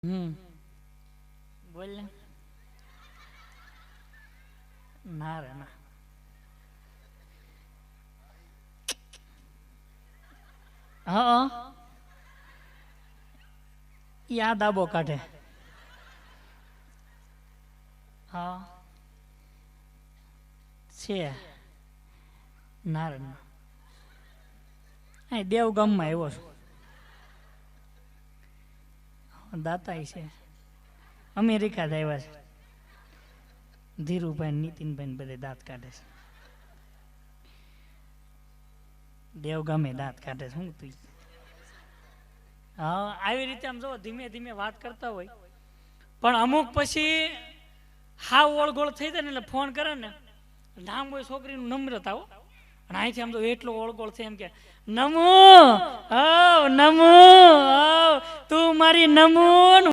બોલ ને. ના રે ના. હા યાદ આબો કાઢે. હા છે ના રે ના. અહીં દેવગામમાં આવ્યો છું. દાતા છે અમેરિકા જ આવ્યા છે. ધીરુભાઈ નીતિનભાઈ બધે દાંત કાઢે છે. દેવગામે દાંત કાઢે છે. હું તું હા આવી રીતે આમ જો ધીમે ધીમે વાત કરતા હોય પણ અમુક પછી હાવ ઓળગોળ થઈ જાય ને એટલે ફોન કરે ને નામ હોય છોકરીનું નમ્રતા હો અને અહીંથી આમ તો એટલો ઓળગોળ થાય એમ કે નમો નમો તું મારી નમો